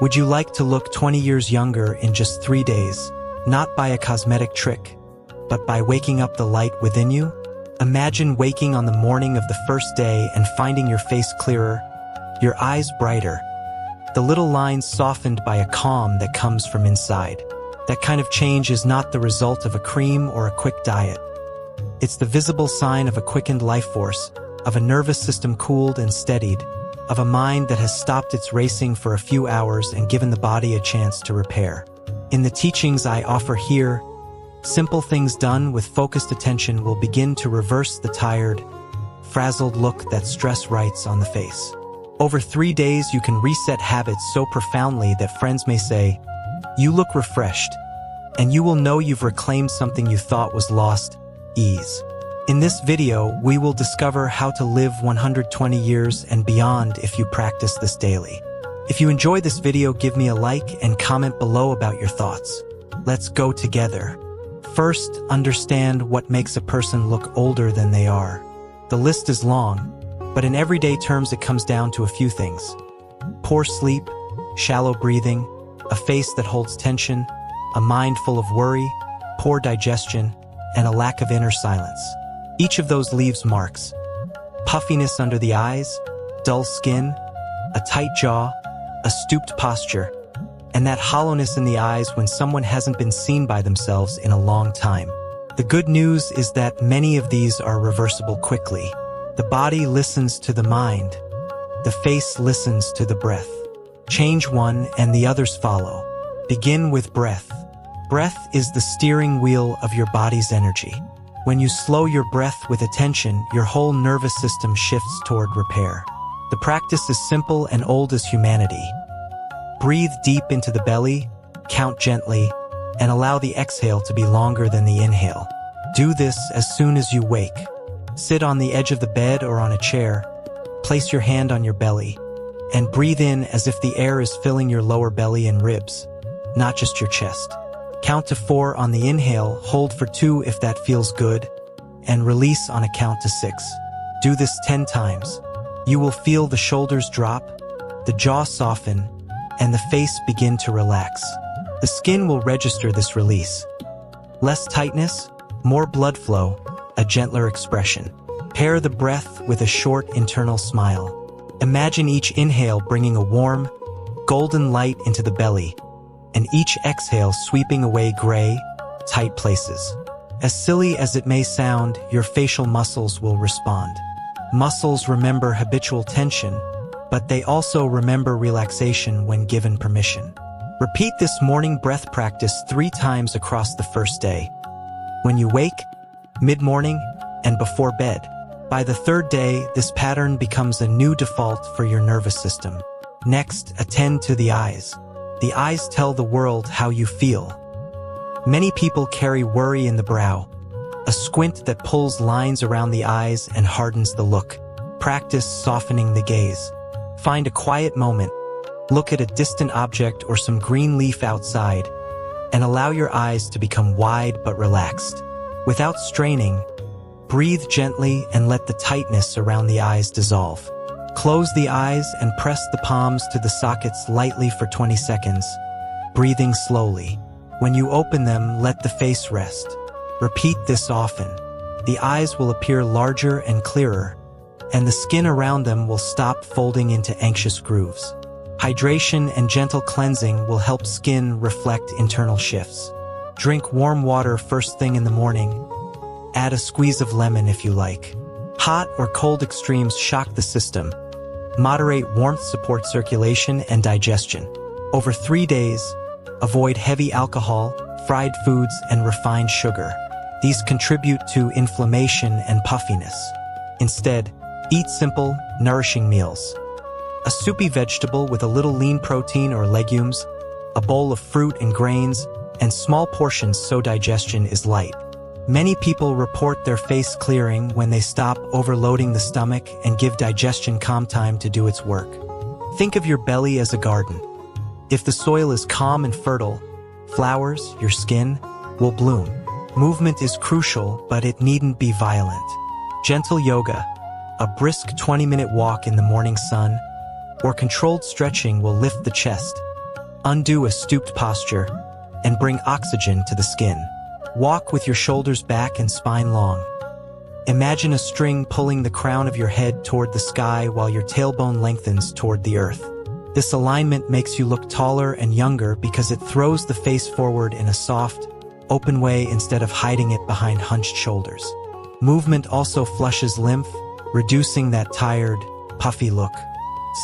Would you like to look 20 years younger in just 3 days? Not by a cosmetic trick, but by waking up the light within you? Imagine waking on the morning of the first day and finding your face clearer, your eyes brighter, the little lines softened by a calm that comes from inside. That kind of change is not the result of a cream or a quick diet. It's the visible sign of a quickened life force, of a nervous system cooled and steadied, of a mind that has stopped its racing for a few hours and given the body a chance to repair. In the teachings I offer here, simple things done with focused attention will begin to reverse the tired, frazzled look that stress writes on the face. Over 3 days, you can reset habits so profoundly that friends may say, "You look refreshed," and you will know you've reclaimed something you thought was lost: ease. In this video, we will discover how to live 120 years and beyond if you practice this daily. If you enjoy this video, give me a like and comment below about your thoughts. Let's go together. First, understand what makes a person look older than they are. The list is long, but in everyday terms it comes down to a few things: poor sleep, shallow breathing, a face that holds tension, a mind full of worry, poor digestion, and a lack of inner silence. Each of those leaves marks: puffiness under the eyes, dull skin, a tight jaw, a stooped posture, and that hollowness in the eyes when someone hasn't been seen by themselves in a long time. The good news is that many of these are reversible quickly. The body listens to the mind. The face listens to the breath. Change one and the others follow. Begin with breath. Breath is the steering wheel of your body's energy. When you slow your breath with attention, your whole nervous system shifts toward repair. The practice is simple and old as humanity. Breathe deep into the belly, count gently, and allow the exhale to be longer than the inhale. Do this as soon as you wake. Sit on the edge of the bed or on a chair, place your hand on your belly, and breathe in as if the air is filling your lower belly and ribs, not just your chest. Count to 4 on the inhale, hold for 2 if that feels good, and release on a count to 6. Do this 10 times. You will feel the shoulders drop, the jaw soften, and the face begin to relax. The skin will register this release. Less tightness, more blood flow, a gentler expression. Pair the breath with a short internal smile. Imagine each inhale bringing a warm, golden light into the belly, and each exhale sweeping away gray, tight places. As silly as it may sound, your facial muscles will respond. Muscles remember habitual tension, but they also remember relaxation when given permission. Repeat this morning breath practice 3 times across the first day. When you wake, mid-morning, and before bed. By the 3rd day, this pattern becomes a new default for your nervous system. Next, attend to the eyes. The eyes tell the world how you feel. Many people carry worry in the brow, a squint that pulls lines around the eyes and hardens the look. Practice softening the gaze. Find a quiet moment, look at a distant object or some green leaf outside, and allow your eyes to become wide but relaxed. Without straining, breathe gently and let the tightness around the eyes dissolve. Close the eyes and press the palms to the sockets lightly for 20 seconds, breathing slowly. When you open them, let the face rest. Repeat this often. The eyes will appear larger and clearer, and the skin around them will stop folding into anxious grooves. Hydration and gentle cleansing will help skin reflect internal shifts. Drink warm water first thing in the morning. Add a squeeze of lemon if you like. Hot or cold extremes shock the system. Moderate warmth supports circulation and digestion. Over 3 days, avoid heavy alcohol, fried foods, and refined sugar. These contribute to inflammation and puffiness. Instead, eat simple, nourishing meals. A soupy vegetable with a little lean protein or legumes, a bowl of fruit and grains, and small portions so digestion is light. Many people report their face clearing when they stop overloading the stomach and give digestion calm time to do its work. Think of your belly as a garden. If the soil is calm and fertile, flowers, your skin, will bloom. Movement is crucial, but it needn't be violent. Gentle yoga, a brisk 20-minute walk in the morning sun, or controlled stretching will lift the chest, Undo a stooped posture and bring oxygen to the skin. Walk with your shoulders back and spine long. Imagine a string pulling the crown of your head toward the sky while your tailbone lengthens toward the earth. This alignment makes you look taller and younger because it throws the face forward in a soft, open way instead of hiding it behind hunched shoulders. Movement also flushes lymph, reducing that tired, puffy look.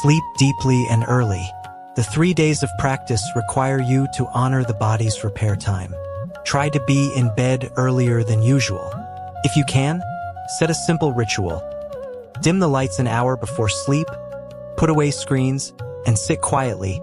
Sleep deeply and early. The 3 days of practice require you to honor the body's repair time. Try to be in bed earlier than usual. If you can, set a simple ritual. Dim the lights an hour before sleep, put away screens, and sit quietly.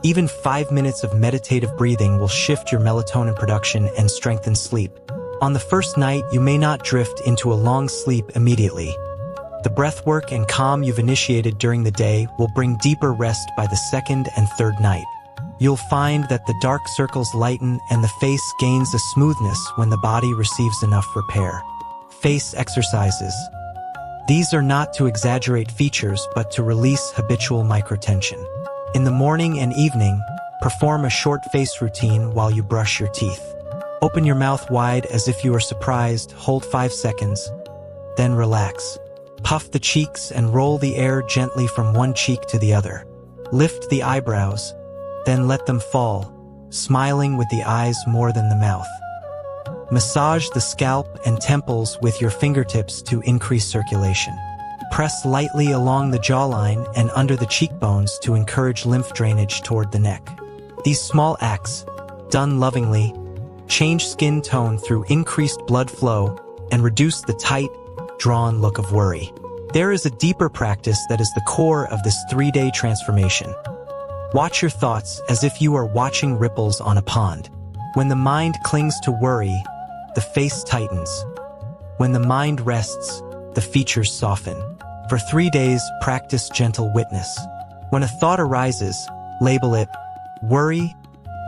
Even 5 minutes of meditative breathing will shift your melatonin production and strengthen sleep. On the first night, you may not drift into a long sleep immediately. The breathwork and calm you've initiated during the day will bring deeper rest by the second and third night. You'll find that the dark circles lighten and the face gains a smoothness when the body receives enough repair. Face exercises. These are not to exaggerate features but to release habitual microtension. In the morning and evening, perform a short face routine while you brush your teeth. Open your mouth wide as if you are surprised, hold 5 seconds, then relax. Puff the cheeks and roll the air gently from one cheek to the other. Lift the eyebrows, then let them fall, smiling with the eyes more than the mouth. Massage the scalp and temples with your fingertips to increase circulation. Press lightly along the jawline and under the cheekbones to encourage lymph drainage toward the neck. These small acts, done lovingly, change skin tone through increased blood flow and reduce the tight, drawn look of worry. There is a deeper practice that is the core of this 3-day transformation. Watch your thoughts as if you are watching ripples on a pond. When the mind clings to worry, the face tightens. When the mind rests, the features soften. For 3 days, practice gentle witness. When a thought arises, label it worry,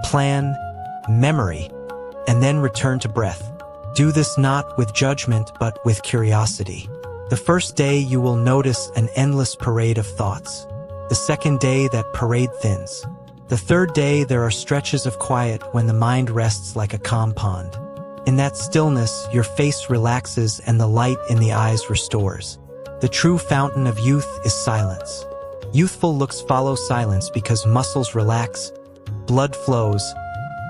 plan, memory, and then return to breath. Do this not with judgment but with curiosity. The first day you will notice an endless parade of thoughts. The second day that parade thins. The third day there are stretches of quiet when the mind rests like a calm pond. In that stillness, your face relaxes and the light in the eyes restores. The true fountain of youth is silence. Youthful looks follow silence because muscles relax, blood flows,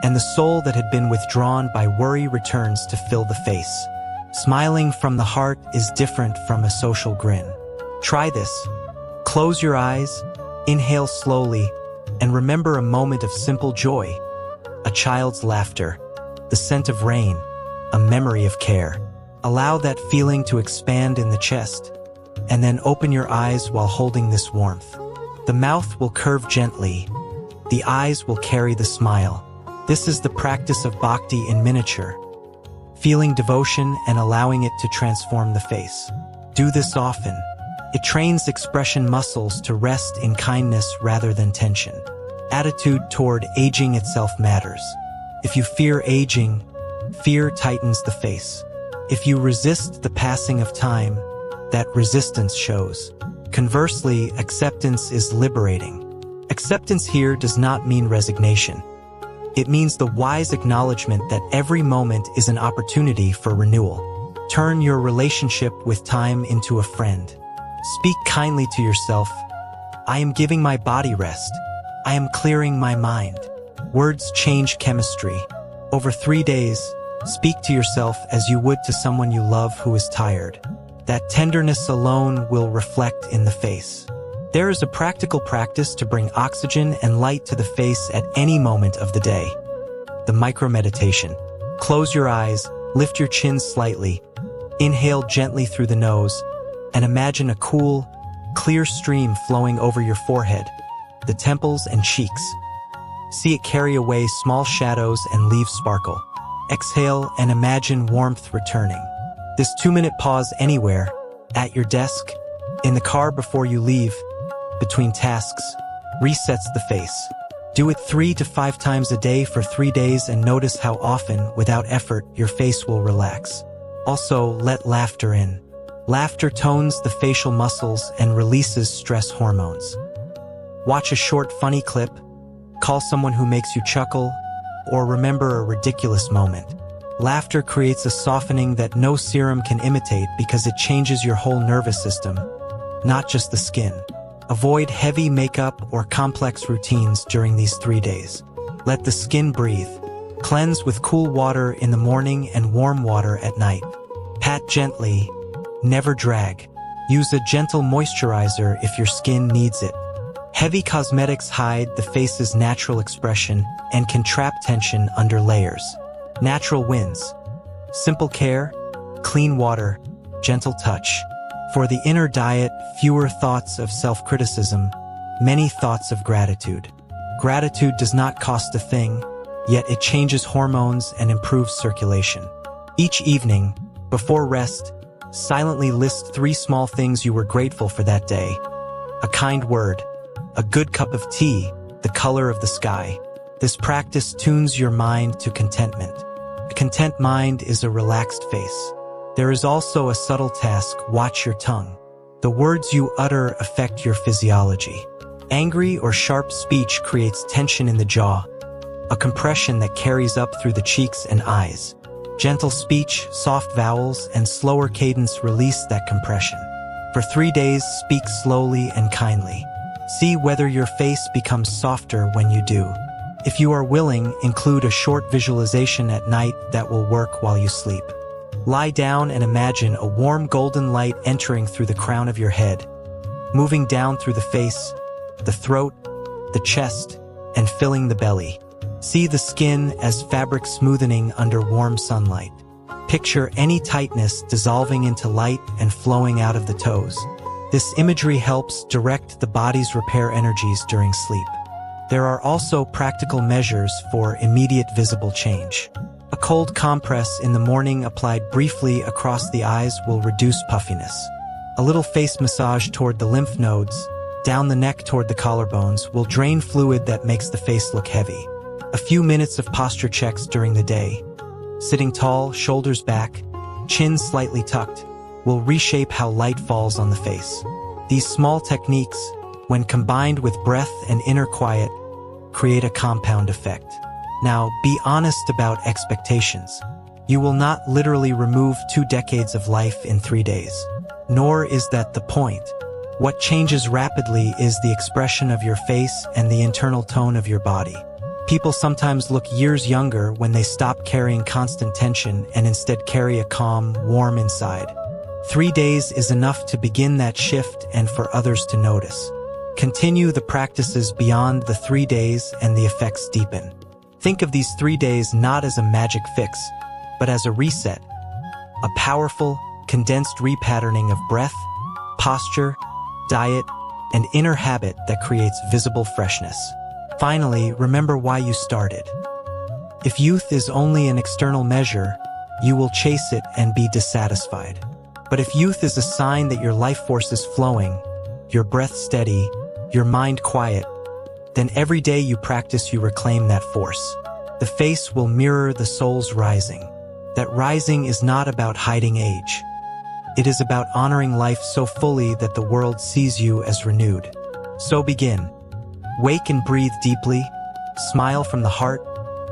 and the soul that had been withdrawn by worry returns to fill the face. Smiling from the heart is different from a social grin. Try this. Close your eyes, inhale slowly, and remember a moment of simple joy. A child's laughter, the scent of rain, a memory of care. Allow that feeling to expand in the chest, and then open your eyes while holding this warmth. The mouth will curve gently. The eyes will carry the smile. This is the practice of bhakti in miniature. Feeling devotion and allowing it to transform the face. Do this often. It trains expression muscles to rest in kindness rather than tension. Attitude toward aging itself matters. If you fear aging, fear tightens the face. If you resist the passing of time, that resistance shows. Conversely, acceptance is liberating. Acceptance here does not mean resignation. It means the wise acknowledgement that every moment is an opportunity for renewal. Turn your relationship with time into a friend. Speak kindly to yourself. I am giving my body rest. I am clearing my mind. Words change chemistry. Over 3 days, speak to yourself as you would to someone you love who is tired. That tenderness alone will reflect in the face. There is a practical practice to bring oxygen and light to the face at any moment of the day. The micro-meditation. Close your eyes, lift your chin slightly, inhale gently through the nose, and imagine a cool, clear stream flowing over your forehead, the temples and cheeks. See it carry away small shadows and leave sparkle. Exhale and imagine warmth returning. This 2-minute pause anywhere, at your desk, in the car before you leave, between tasks, resets the face. Do it 3 to 5 times a day for 3 days and notice how often, without effort, your face will relax. Also, let laughter in. Laughter tones the facial muscles and releases stress hormones. Watch a short funny clip, call someone who makes you chuckle, or remember a ridiculous moment. Laughter creates a softening that no serum can imitate because it changes your whole nervous system, not just the skin. Avoid heavy makeup or complex routines during these 3 days. Let the skin breathe. Cleanse with cool water in the morning and warm water at night. Pat gently, never drag. Use a gentle moisturizer if your skin needs it. Heavy cosmetics hide the face's natural expression and can trap tension under layers. Natural wins. Simple care, clean water, gentle touch. For the inner diet, fewer thoughts of self-criticism, many thoughts of gratitude. Gratitude does not cost a thing, yet it changes hormones and improves circulation. Each evening, before rest, silently list 3 small things you were grateful for that day. A kind word, a good cup of tea, the color of the sky. This practice tunes your mind to contentment. A content mind is a relaxed face. There is also a subtle task: watch your tongue. The words you utter affect your physiology. Angry or sharp speech creates tension in the jaw, a compression that carries up through the cheeks and eyes. Gentle speech, soft vowels, and slower cadence release that compression. For 3 days, speak slowly and kindly. See whether your face becomes softer when you do. If you are willing, include a short visualization at night that will work while you sleep. Lie down and imagine a warm golden light entering through the crown of your head, moving down through the face, the throat, the chest, and filling the belly. See the skin as fabric smoothening under warm sunlight. Picture any tightness dissolving into light and flowing out of the toes. This imagery helps direct the body's repair energies during sleep. There are also practical measures for immediate visible change. A cold compress in the morning applied briefly across the eyes will reduce puffiness. A little face massage toward the lymph nodes, down the neck toward the collarbones, will drain fluid that makes the face look heavy. A few minutes of posture checks during the day, sitting tall, shoulders back, chin slightly tucked, will reshape how light falls on the face. These small techniques, when combined with breath and inner quiet, create a compound effect. Now, be honest about expectations. You will not literally remove 2 decades of life in 3 days. Nor is that the point. What changes rapidly is the expression of your face and the internal tone of your body. People sometimes look years younger when they stop carrying constant tension and instead carry a calm, warm inside. 3 days is enough to begin that shift and for others to notice. Continue the practices beyond the 3 days and the effects deepen. Think of these 3 days not as a magic fix, but as a reset, a powerful, condensed repatterning of breath, posture, diet, and inner habit that creates visible freshness. Finally, remember why you started. If youth is only an external measure, you will chase it and be dissatisfied. But if youth is a sign that your life force is flowing, your breath steady, your mind quiet, then every day you practice, you reclaim that force. The face will mirror the soul's rising. That rising is not about hiding age. It is about honoring life so fully that the world sees you as renewed. So begin. Wake and breathe deeply, smile from the heart,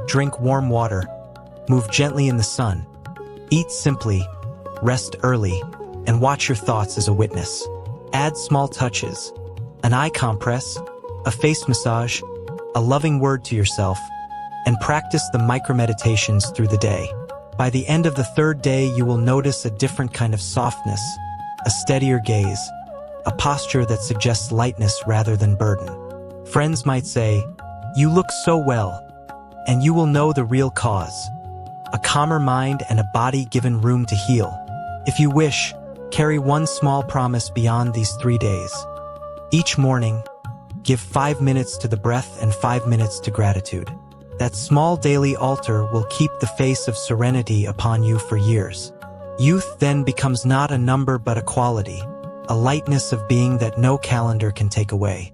drink warm water, move gently in the sun, eat simply, rest early, and watch your thoughts as a witness. Add small touches, an eye compress, a face massage, a loving word to yourself, and practice the micro-meditations through the day. By the end of the 3rd day, you will notice a different kind of softness, a steadier gaze, a posture that suggests lightness rather than burden. Friends might say, "You look so well," and you will know the real cause. A calmer mind and a body given room to heal. If you wish, carry one small promise beyond these 3 days. Each morning, give 5 minutes to the breath and 5 minutes to gratitude. That small daily altar will keep the face of serenity upon you for years. Youth then becomes not a number but a quality, a lightness of being that no calendar can take away.